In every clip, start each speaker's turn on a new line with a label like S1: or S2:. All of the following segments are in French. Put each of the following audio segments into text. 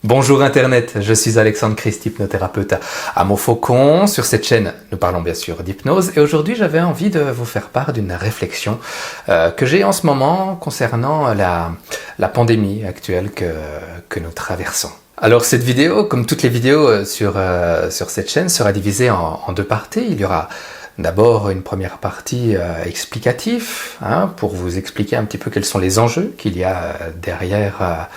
S1: Bonjour Internet, je suis Alexandre Christ, hypnothérapeute à Montfaucon. Sur cette chaîne, nous parlons bien sûr d'hypnose et aujourd'hui j'avais envie de vous faire part d'une réflexion que j'ai en ce moment concernant la pandémie actuelle que nous traversons. Alors cette vidéo, comme toutes les vidéos sur cette chaîne, sera divisée en deux parties. Il y aura d'abord une première partie explicative, pour vous expliquer un petit peu quels sont les enjeux qu'il y a derrière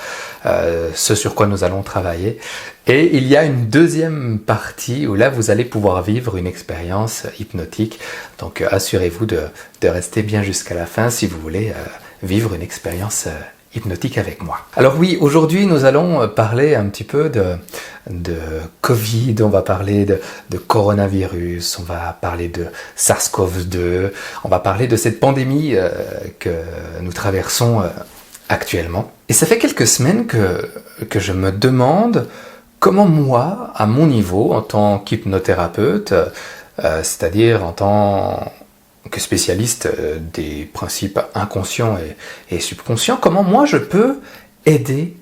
S1: ce sur quoi nous allons travailler. Et il y a une deuxième partie où là vous allez pouvoir vivre une expérience hypnotique. Donc assurez-vous de rester bien jusqu'à la fin si vous voulez vivre une expérience hypnotique avec moi. Alors oui, aujourd'hui nous allons parler un petit peu de Covid, on va parler de coronavirus, on va parler de SARS-CoV-2, on va parler de cette pandémie que nous traversons actuellement. Et ça fait quelques semaines que je me demande comment moi, à mon niveau, en tant qu'hypnothérapeute, c'est-à-dire en tant que spécialiste des principes inconscients et subconscients, comment moi je peux aider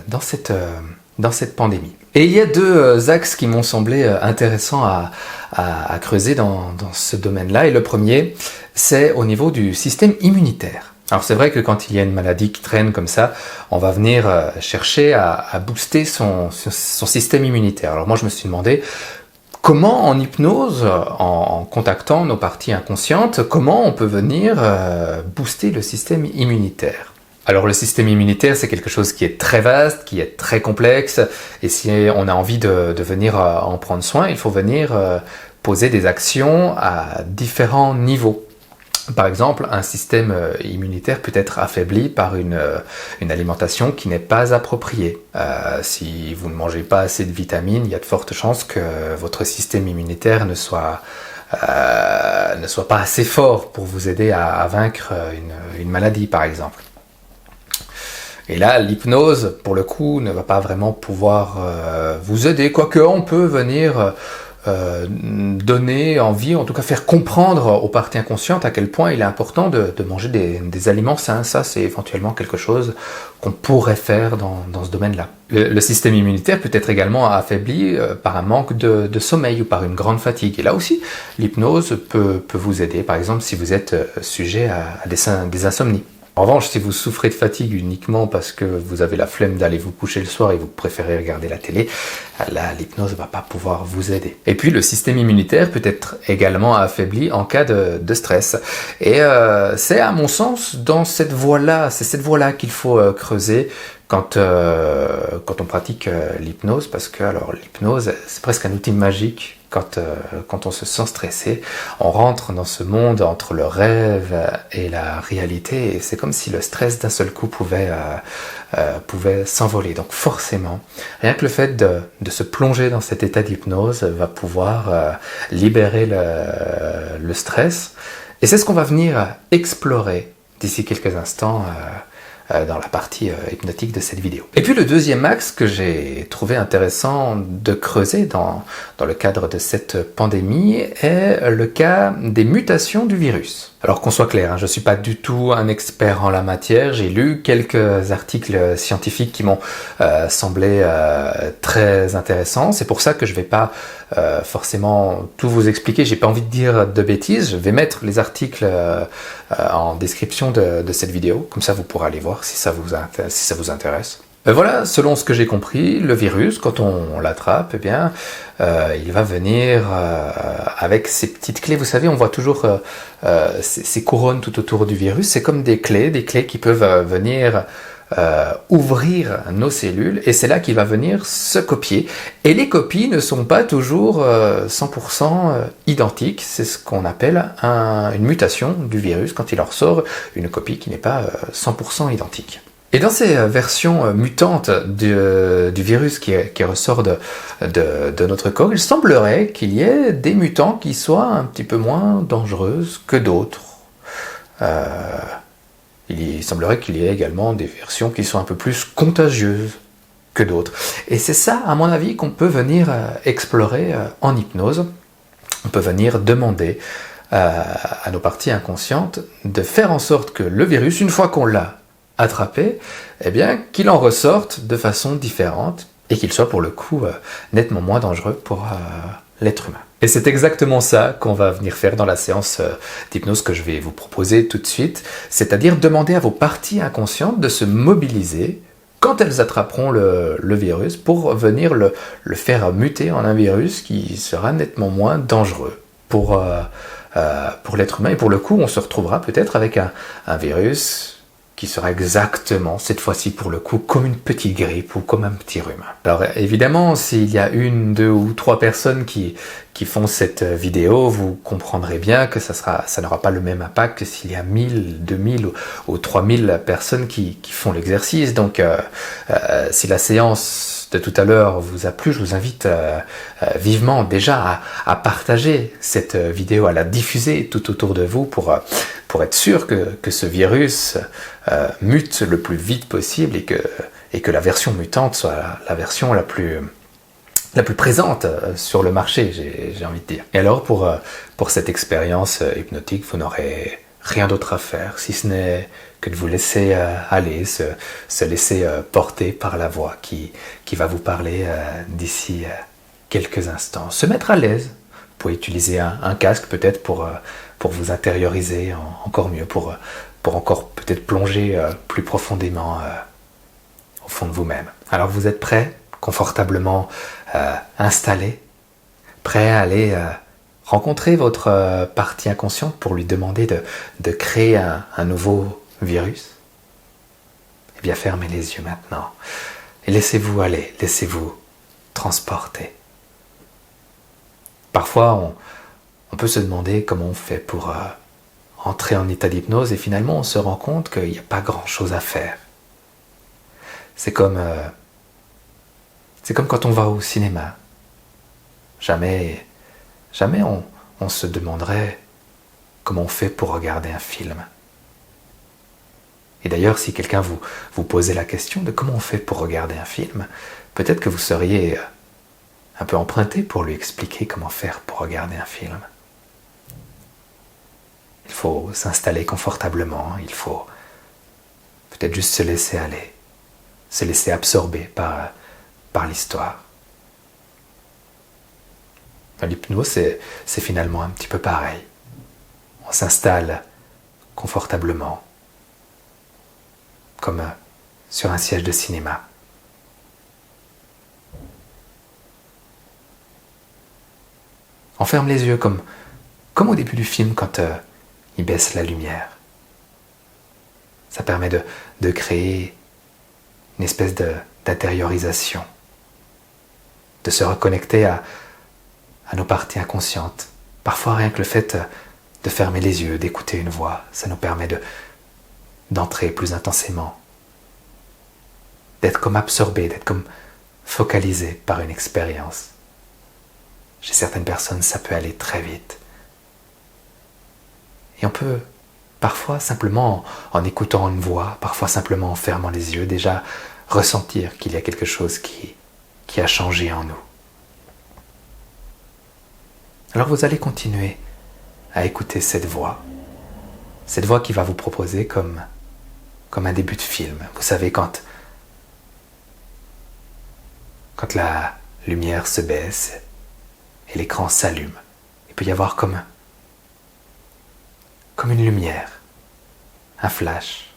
S1: dans cette pandémie. Et il y a deux axes qui m'ont semblé intéressants à creuser dans ce domaine-là. Et le premier, c'est au niveau du système immunitaire. Alors c'est vrai que quand il y a une maladie qui traîne comme ça, on va venir chercher à booster son système immunitaire. Alors moi je me suis demandé, comment en hypnose, en contactant nos parties inconscientes, comment on peut venir booster le système immunitaire? Alors le système immunitaire, c'est quelque chose qui est très vaste, qui est très complexe, et si on a envie de venir en prendre soin, il faut venir poser des actions à différents niveaux. Par exemple, un système immunitaire peut être affaibli par une alimentation qui n'est pas appropriée. Si vous ne mangez pas assez de vitamines, il y a de fortes chances que votre système immunitaire ne soit pas assez fort pour vous aider à vaincre une maladie, par exemple. Et là, l'hypnose, pour le coup, ne va pas vraiment pouvoir vous aider, quoique on peut venir donner envie, en tout cas faire comprendre aux parties inconscientes à quel point il est important de manger des aliments sains. Ça, c'est éventuellement quelque chose qu'on pourrait faire dans ce domaine-là. Le système immunitaire peut être également affaibli par un manque de sommeil ou par une grande fatigue. Et là aussi, l'hypnose peut vous aider, par exemple si vous êtes sujet à des insomnies. En revanche, si vous souffrez de fatigue uniquement parce que vous avez la flemme d'aller vous coucher le soir et vous préférez regarder la télé, là, l'hypnose ne va pas pouvoir vous aider. Et puis, le système immunitaire peut être également affaibli en cas de stress. Et c'est, à mon sens, dans cette voie-là, c'est cette voie-là qu'il faut creuser quand on pratique l'hypnose, parce que alors l'hypnose, c'est presque un outil magique. Quand on se sent stressé, on rentre dans ce monde entre le rêve et la réalité, et c'est comme si le stress d'un seul coup pouvait s'envoler. Donc forcément, rien que le fait de se plonger dans cet état d'hypnose va pouvoir libérer le stress, et c'est ce qu'on va venir explorer d'ici quelques instants dans la partie hypnotique de cette vidéo. Et puis le deuxième axe que j'ai trouvé intéressant de creuser dans le cadre de cette pandémie est le cas des mutations du virus. Alors qu'on soit clair, je ne suis pas du tout un expert en la matière, j'ai lu quelques articles scientifiques qui m'ont semblé très intéressants, c'est pour ça que je ne vais pas forcément tout vous expliquer, j'ai pas envie de dire de bêtises, je vais mettre les articles en description de cette vidéo, comme ça vous pourrez aller voir si ça vous intéresse. Voilà, selon ce que j'ai compris, le virus, quand on l'attrape, eh bien, il va venir avec ces petites clés. Vous savez, on voit toujours ces couronnes tout autour du virus. C'est comme des clés qui peuvent venir ouvrir nos cellules, et c'est là qu'il va venir se copier. Et les copies ne sont pas toujours 100% identiques. C'est ce qu'on appelle une mutation du virus, quand il en ressort une copie qui n'est pas 100% identique. Et dans ces versions mutantes du virus qui ressort de notre corps, il semblerait qu'il y ait des mutants qui soient un petit peu moins dangereuses que d'autres. Il semblerait qu'il y ait également des versions qui sont un peu plus contagieuses que d'autres. Et c'est ça, à mon avis, qu'on peut venir explorer en hypnose. On peut venir demander à nos parties inconscientes de faire en sorte que le virus, une fois qu'on l'a attrapé, eh bien, qu'il en ressorte de façon différente, et qu'il soit pour le coup nettement moins dangereux pour l'être humain. Et c'est exactement ça qu'on va venir faire dans la séance d'hypnose que je vais vous proposer tout de suite, c'est-à-dire demander à vos parties inconscientes de se mobiliser quand elles attraperont le virus pour venir le faire muter en un virus qui sera nettement moins dangereux pour l'être humain. Et pour le coup, on se retrouvera peut-être avec un virus qui sera exactement, cette fois-ci pour le coup, comme une petite grippe ou comme un petit rhume. Alors évidemment, s'il y a 1, 2 ou 3 personnes qui font cette vidéo, vous comprendrez bien que ça n'aura pas le même impact que s'il y a 1000, 2000 ou 3000 personnes qui font l'exercice. Donc si la séance de tout à l'heure vous a plu, je vous invite vivement déjà à partager cette vidéo, à la diffuser tout autour de vous pour être sûr que ce virus mute le plus vite possible et que la version mutante soit la version la plus présente sur le marché, j'ai envie de dire. Et alors pour cette expérience hypnotique, vous n'aurez rien d'autre à faire, si ce n'est que de vous laisser aller, se laisser porter par la voix qui va vous parler d'ici quelques instants. Se mettre à l'aise. Vous pouvez utiliser un casque peut-être pour vous intérioriser encore mieux, pour encore peut-être plonger plus profondément au fond de vous-même. Alors vous êtes prêts, confortablement installés, prêts à aller rencontrer votre partie inconsciente pour lui demander de créer un nouveau virus? Eh bien fermez les yeux maintenant et laissez-vous aller, laissez-vous transporter. Parfois on peut se demander comment on fait pour entrer en état d'hypnose et finalement on se rend compte qu'il n'y a pas grand chose à faire. C'est comme quand on va au cinéma. Jamais on se demanderait comment on fait pour regarder un film. Et d'ailleurs, si quelqu'un vous posait la question de comment on fait pour regarder un film, peut-être que vous seriez un peu emprunté pour lui expliquer comment faire pour regarder un film. Il faut s'installer confortablement, il faut peut-être juste se laisser aller, se laisser absorber par l'histoire. L'hypnose, c'est finalement un petit peu pareil. On s'installe confortablement, comme sur un siège de cinéma. On ferme les yeux comme au début du film quand il baisse la lumière. Ça permet de créer une espèce d'intériorisation, de se reconnecter à nos parties inconscientes. Parfois, rien que le fait de fermer les yeux, d'écouter une voix, ça nous permet d'entrer plus intensément, d'être comme absorbé, d'être comme focalisé par une expérience. Chez certaines personnes, ça peut aller très vite. Et on peut, parfois simplement en écoutant une voix, parfois simplement en fermant les yeux, déjà ressentir qu'il y a quelque chose qui a changé en nous. Alors vous allez continuer à écouter cette voix qui va vous proposer comme un début de film. Vous savez, quand la lumière se baisse et l'écran s'allume, il peut y avoir comme une lumière, un flash.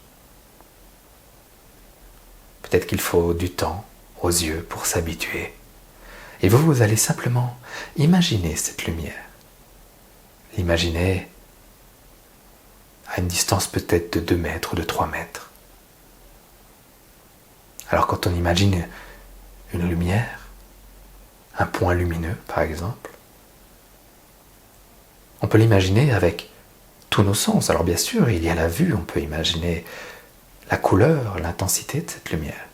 S1: Peut-être qu'il faut du temps aux yeux pour s'habituer. Et vous allez simplement imaginer cette lumière. L'imaginer à une distance peut-être de 2 mètres ou de 3 mètres. Alors quand on imagine une lumière, un point lumineux par exemple, on peut l'imaginer avec tous nos sens. Alors bien sûr, il y a la vue, on peut imaginer la couleur, l'intensité de cette lumière.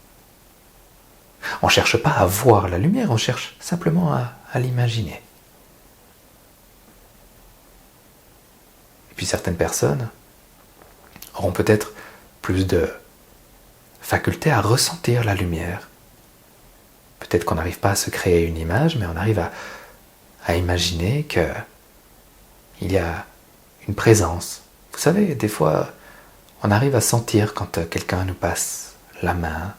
S1: On ne cherche pas à voir la lumière, on cherche simplement à l'imaginer. Et puis certaines personnes auront peut-être plus de faculté à ressentir la lumière. Peut-être qu'on n'arrive pas à se créer une image, mais on arrive à imaginer qu'il y a une présence. Vous savez, des fois, on arrive à sentir quand quelqu'un nous passe la main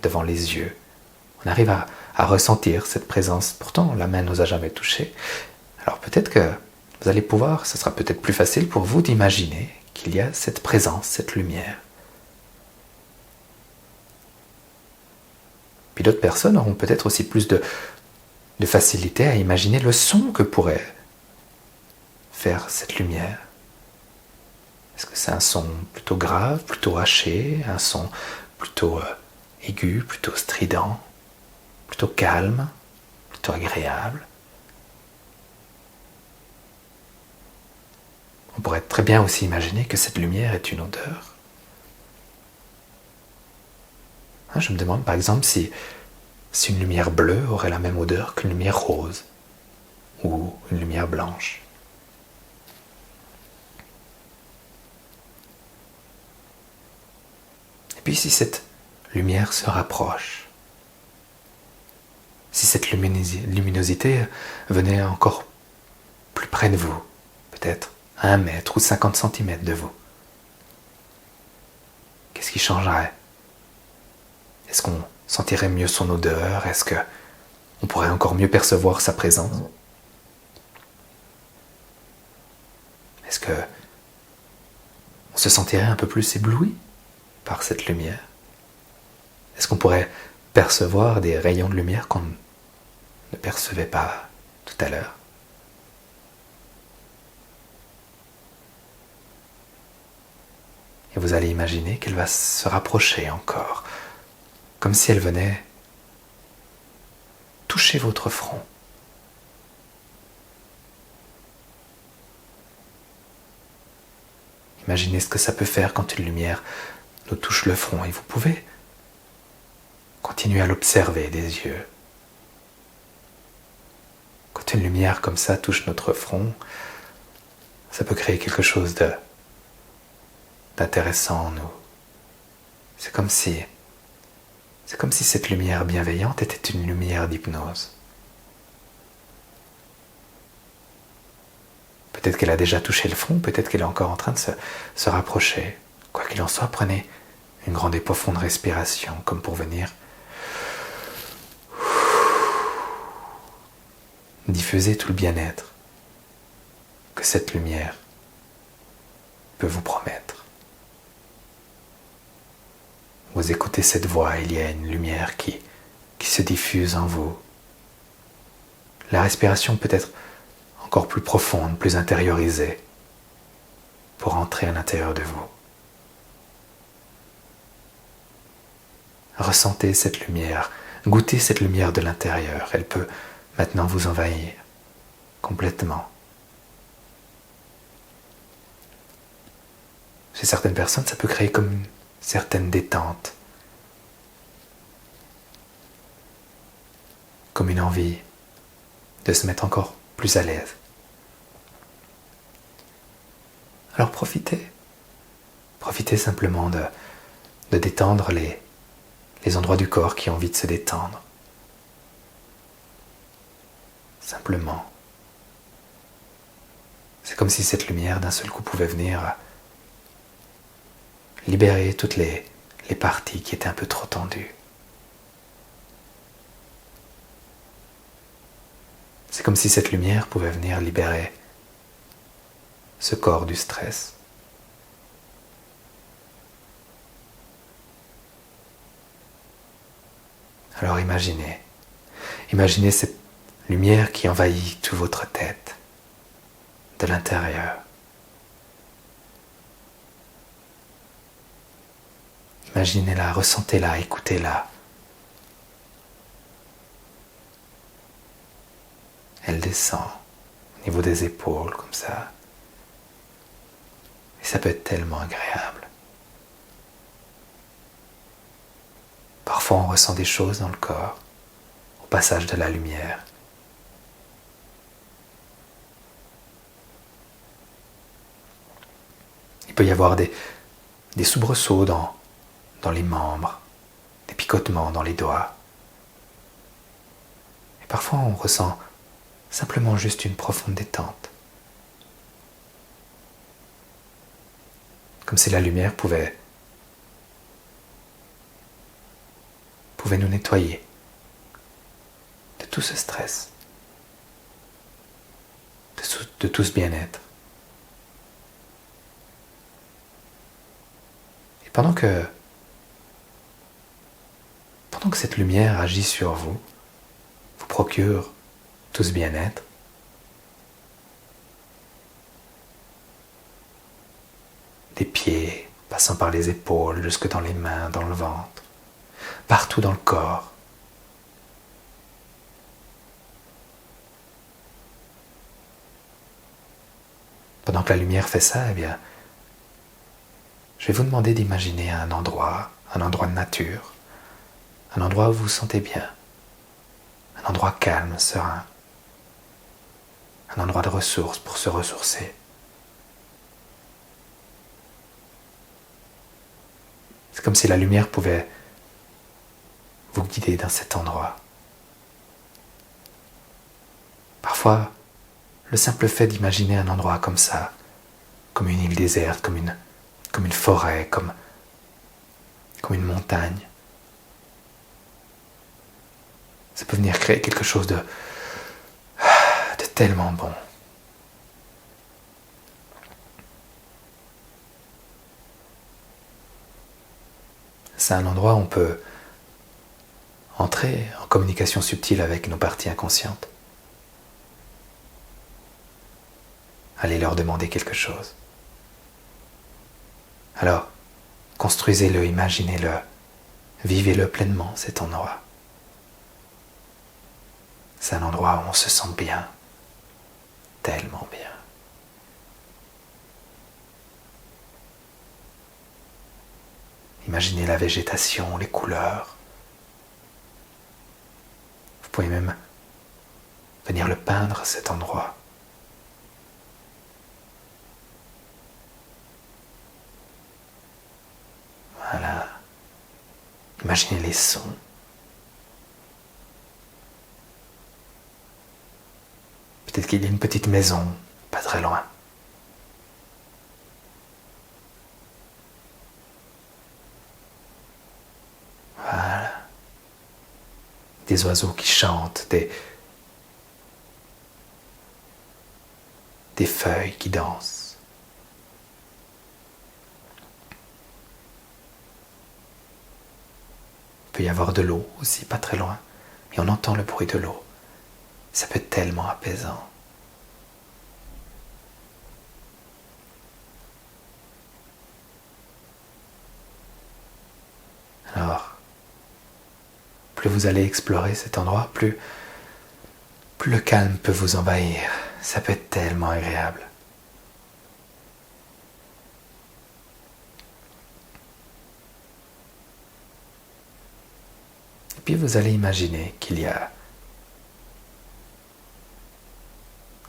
S1: devant les yeux. On arrive à ressentir cette présence. Pourtant, la main ne nous a jamais touchés. Alors peut-être que vous allez pouvoir, ce sera peut-être plus facile pour vous d'imaginer qu'il y a cette présence, cette lumière. Puis d'autres personnes auront peut-être aussi plus de facilité à imaginer le son que pourrait faire cette lumière. Est-ce que c'est un son plutôt grave, plutôt haché, un son plutôt aigu, plutôt strident, plutôt calme, plutôt agréable? On pourrait très bien aussi imaginer que cette lumière est une odeur. Je me demande par exemple si une lumière bleue aurait la même odeur qu'une lumière rose ou une lumière blanche. Et puis si cette lumière se rapproche, si cette luminosité venait encore plus près de vous, peut-être à 1 mètre ou 50 centimètres de vous, qu'est-ce qui changerait? Est-ce qu'on sentirait mieux son odeur? Est-ce qu'on pourrait encore mieux percevoir sa présence? Est-ce que on se sentirait un peu plus ébloui par cette lumière? Est-ce qu'on pourrait percevoir des rayons de lumière qu'on ne percevait pas tout à l'heure? Et vous allez imaginer qu'elle va se rapprocher encore, comme si elle venait toucher votre front. Imaginez ce que ça peut faire quand une lumière nous touche le front, et vous pouvez continuer à l'observer des yeux. Quand une lumière comme ça touche notre front, ça peut créer quelque chose d'intéressant en nous. C'est comme si cette lumière bienveillante était une lumière d'hypnose. Peut-être qu'elle a déjà touché le front, peut-être qu'elle est encore en train de se rapprocher. Quoi qu'il en soit, prenez une grande et profonde respiration, comme pour venir diffuser tout le bien-être que cette lumière peut vous promettre. Vous écoutez cette voix, il y a une lumière qui se diffuse en vous. La respiration peut être encore plus profonde, plus intériorisée, pour entrer à l'intérieur de vous. Ressentez cette lumière, goûtez cette lumière de l'intérieur. Elle peut maintenant vous envahir complètement. Chez certaines personnes, ça peut créer comme une certaine détente, comme une envie de se mettre encore plus à l'aise. Alors profitez simplement de détendre les endroits du corps qui ont envie de se détendre. Simplement. C'est comme si cette lumière d'un seul coup pouvait venir libérer toutes les parties qui étaient un peu trop tendues. C'est comme si cette lumière pouvait venir libérer ce corps du stress. Alors imaginez cette lumière qui envahit toute votre tête, de l'intérieur. Imaginez-la, ressentez-la, écoutez-la. Elle descend au niveau des épaules, comme ça. Et ça peut être tellement agréable. Parfois, on ressent des choses dans le corps, au passage de la lumière. Il peut y avoir des soubresauts dans les membres, des picotements dans les doigts. Et parfois, on ressent simplement juste une profonde détente. Comme si la lumière pouvait nous nettoyer tout ce stress, de tout ce bien-être. Et pendant que cette lumière agit sur vous, vous procure tout ce bien-être, des pieds passant par les épaules jusque dans les mains, dans le ventre, partout dans le corps. Pendant que la lumière fait ça, eh bien, je vais vous demander d'imaginer un endroit de nature, un endroit où vous vous sentez bien, un endroit calme, serein, un endroit de ressources pour se ressourcer. C'est comme si la lumière pouvait vous guider dans cet endroit. Parfois, le simple fait d'imaginer un endroit comme ça, comme une île déserte, comme une forêt, comme une montagne, ça peut venir créer quelque chose de tellement bon. C'est un endroit où on peut entrer en communication subtile avec nos parties inconscientes. Allez leur demander quelque chose. Alors, construisez-le, imaginez-le, vivez-le pleinement, cet endroit. C'est un endroit où on se sent bien, tellement bien. Imaginez la végétation, les couleurs. Vous pouvez même venir le peindre, cet endroit. Voilà. Imaginez les sons. Peut-être qu'il y a une petite maison, pas très loin. Voilà. Des oiseaux qui chantent, des feuilles qui dansent. Il peut y avoir de l'eau aussi, pas très loin. Et on entend le bruit de l'eau. Ça peut être tellement apaisant. Alors, plus vous allez explorer cet endroit, plus le calme peut vous envahir. Ça peut être tellement agréable. Et puis vous allez imaginer qu'il y a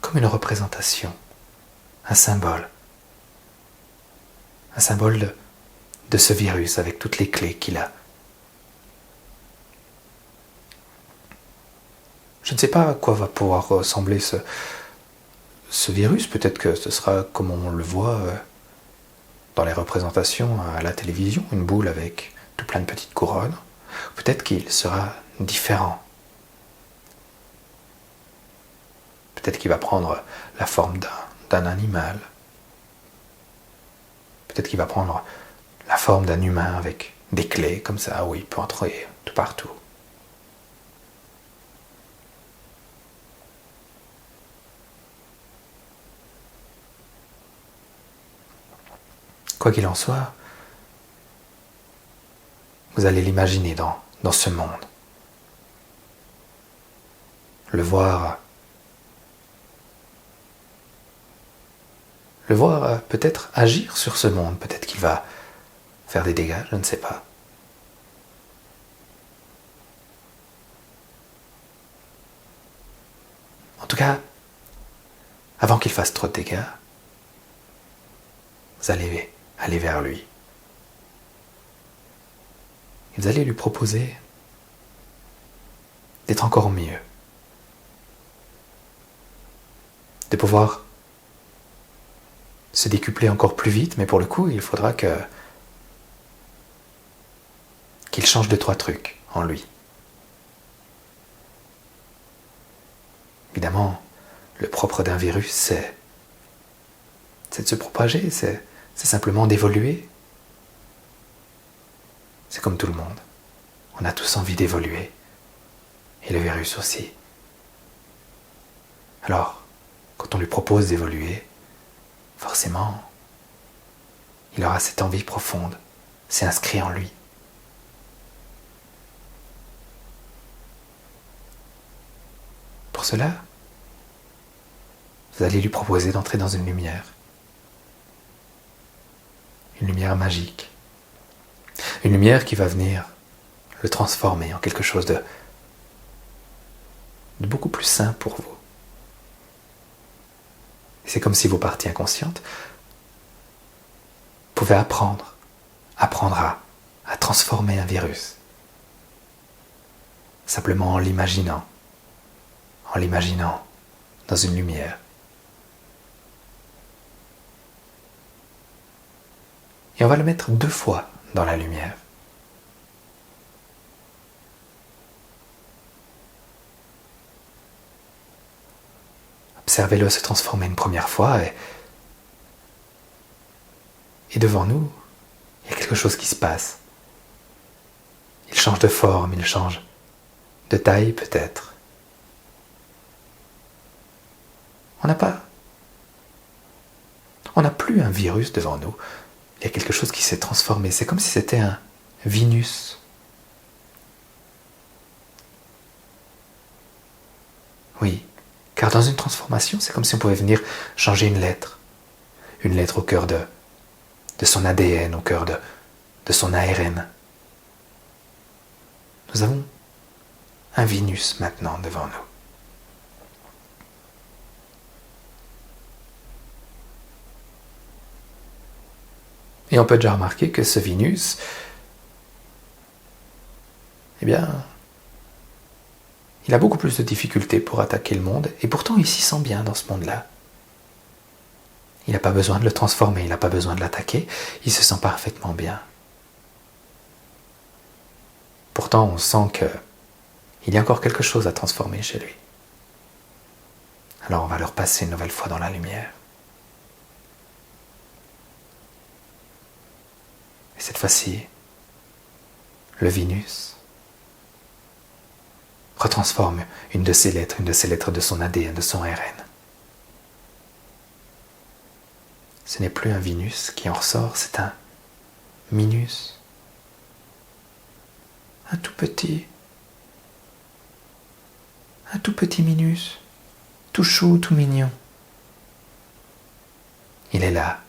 S1: comme une représentation, un symbole de ce virus avec toutes les clés qu'il a. Je ne sais pas à quoi va pouvoir ressembler ce virus. Peut-être que ce sera comme on le voit dans les représentations à la télévision, une boule avec tout plein de petites couronnes. Peut-être qu'il sera différent. Peut-être qu'il va prendre la forme d'un animal. Peut-être qu'il va prendre la forme d'un humain avec des clés comme ça, où il peut entrer tout partout. Quoi qu'il en soit, vous allez l'imaginer dans ce monde. Le voir peut-être agir sur ce monde, peut-être qu'il va faire des dégâts, je ne sais pas. En tout cas, avant qu'il fasse trop de dégâts, vous allez aller vers lui. Et vous allez lui proposer d'être encore mieux, de pouvoir se décupler encore plus vite, mais pour le coup, il faudra qu'il change 2-3 trucs en lui. Évidemment, le propre d'un virus, c'est de se propager, c'est simplement d'évoluer. C'est comme tout le monde. On a tous envie d'évoluer. Et le virus aussi. Alors, quand on lui propose d'évoluer, forcément, il aura cette envie profonde. C'est inscrit en lui. Pour cela, vous allez lui proposer d'entrer dans une lumière magique, une lumière qui va venir le transformer en quelque chose de beaucoup plus sain pour vous. C'est comme si vos parties inconscientes pouvaient apprendre à transformer un virus, simplement en l'imaginant dans une lumière. Et on va le mettre 2 fois dans la lumière. Observez-le se transformer une première fois et devant nous, il y a quelque chose qui se passe. Il change de forme, il change de taille peut-être. On n'a plus un virus devant nous. Il y a quelque chose qui s'est transformé. C'est comme si c'était un Vinus. Oui, car dans une transformation, c'est comme si on pouvait venir changer une lettre. Une lettre au cœur de son ADN, au cœur de son ARN. Nous avons un Vinus maintenant devant nous. Et on peut déjà remarquer que ce Vinus, il a beaucoup plus de difficultés pour attaquer le monde, et pourtant il s'y sent bien dans ce monde-là. Il n'a pas besoin de le transformer, il n'a pas besoin de l'attaquer, il se sent parfaitement bien. Pourtant, on sent qu'il y a encore quelque chose à transformer chez lui. Alors on va le repasser une nouvelle fois dans la lumière. Et cette fois-ci, le Vinus retransforme une de ces lettres de son ADN, de son ARN. Ce n'est plus un Vinus qui en ressort, c'est un Minus. Un tout petit Minus, tout chou, tout mignon. Il est là.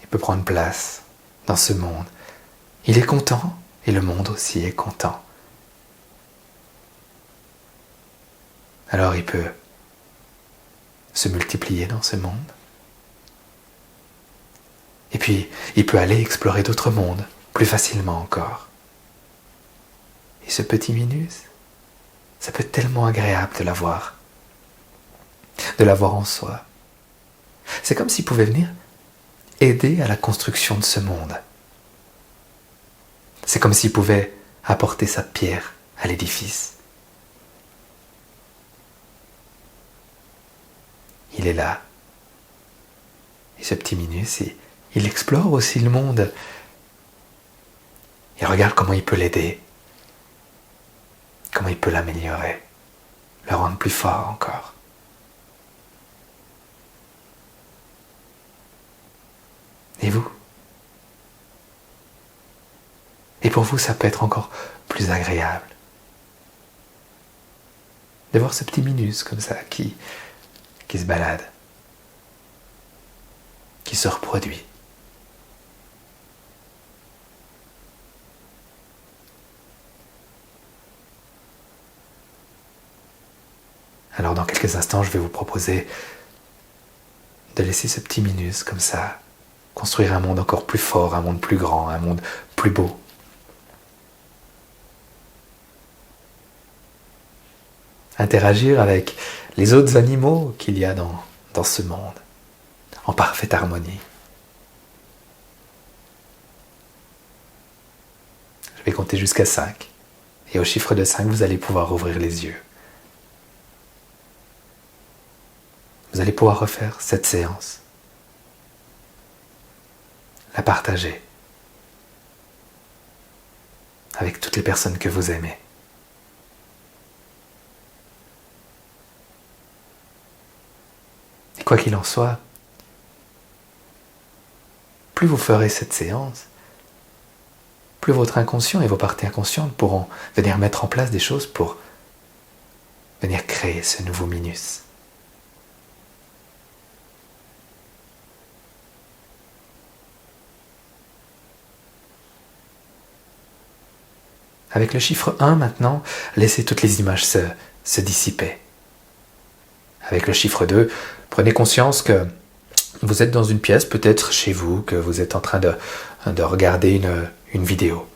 S1: Il peut prendre place dans ce monde. Il est content et le monde aussi est content. Alors il peut se multiplier dans ce monde. Et puis, il peut aller explorer d'autres mondes, plus facilement encore. Et ce petit Minus, ça peut être tellement agréable de l'avoir en soi. C'est comme s'il pouvait venir aider à la construction de ce monde. C'est comme s'il pouvait apporter sa pierre à l'édifice. Il est là. Et ce petit Minus, il explore aussi le monde. Il regarde comment il peut l'aider. Comment il peut l'améliorer. Le rendre plus fort encore. Et vous ? Et pour vous, ça peut être encore plus agréable de voir ce petit Minus comme ça qui se balade, qui se reproduit. Alors dans quelques instants, je vais vous proposer de laisser ce petit Minus comme ça construire un monde encore plus fort, un monde plus grand, un monde plus beau. Interagir avec les autres animaux qu'il y a dans ce monde, en parfaite harmonie. Je vais compter jusqu'à 5. Et au chiffre de 5, vous allez pouvoir ouvrir les yeux. Vous allez pouvoir refaire cette séance. La partager avec toutes les personnes que vous aimez. Et quoi qu'il en soit, plus vous ferez cette séance, plus votre inconscient et vos parties inconscientes pourront venir mettre en place des choses pour venir créer ce nouveau Minus. Avec le chiffre 1 maintenant, laissez toutes les images se dissiper. Avec le chiffre 2, prenez conscience que vous êtes dans une pièce, peut-être chez vous, que vous êtes en train de regarder une vidéo.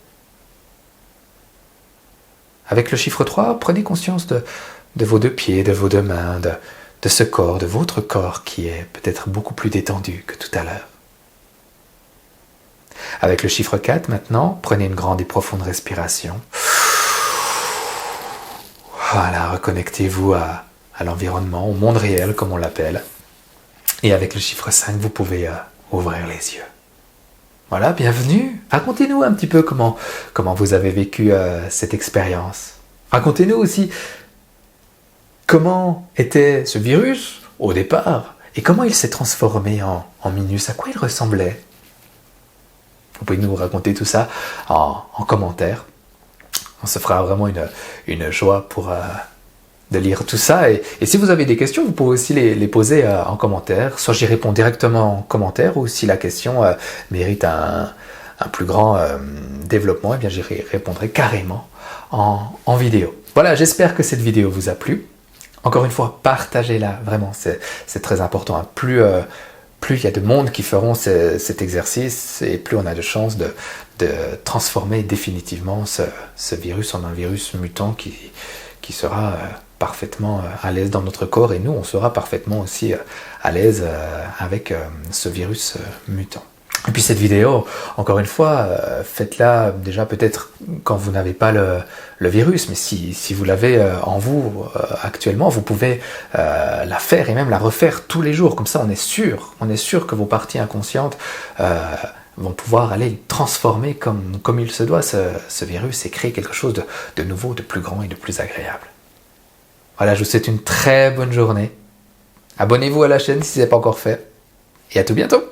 S1: Avec le chiffre 3, prenez conscience de vos deux pieds, de vos deux mains, de ce corps, de votre corps qui est peut-être beaucoup plus détendu que tout à l'heure. Avec le chiffre 4, maintenant, prenez une grande et profonde respiration. Voilà, reconnectez-vous à l'environnement, au monde réel, comme on l'appelle. Et avec le chiffre 5, vous pouvez ouvrir les yeux. Voilà, bienvenue. Racontez-nous un petit peu comment vous avez vécu cette expérience. Racontez-nous aussi comment était ce virus au départ et comment il s'est transformé en Minus, à quoi il ressemblait. Vous pouvez nous raconter tout ça en commentaire. On se fera vraiment une joie de lire tout ça. Et si vous avez des questions, vous pouvez aussi les poser en commentaire. Soit j'y réponds directement en commentaire, ou si la question mérite un plus grand développement, eh bien j'y répondrai carrément en vidéo. Voilà, j'espère que cette vidéo vous a plu. Encore une fois, partagez-la, vraiment, c'est très important. Plus il y a de monde qui feront cet exercice, et plus on a de chances de transformer définitivement ce virus en un virus mutant qui sera parfaitement à l'aise dans notre corps, et nous, on sera parfaitement aussi à l'aise avec ce virus mutant. Et puis cette vidéo, encore une fois, faites-la déjà peut-être quand vous n'avez pas le virus, mais si vous l'avez en vous actuellement, vous pouvez la faire et même la refaire tous les jours. Comme ça, on est sûr que vos parties inconscientes vont pouvoir aller transformer comme il se doit ce virus et créer quelque chose de nouveau, de plus grand et de plus agréable. Voilà, je vous souhaite une très bonne journée. Abonnez-vous à la chaîne si ce n'est pas encore fait. Et à tout bientôt!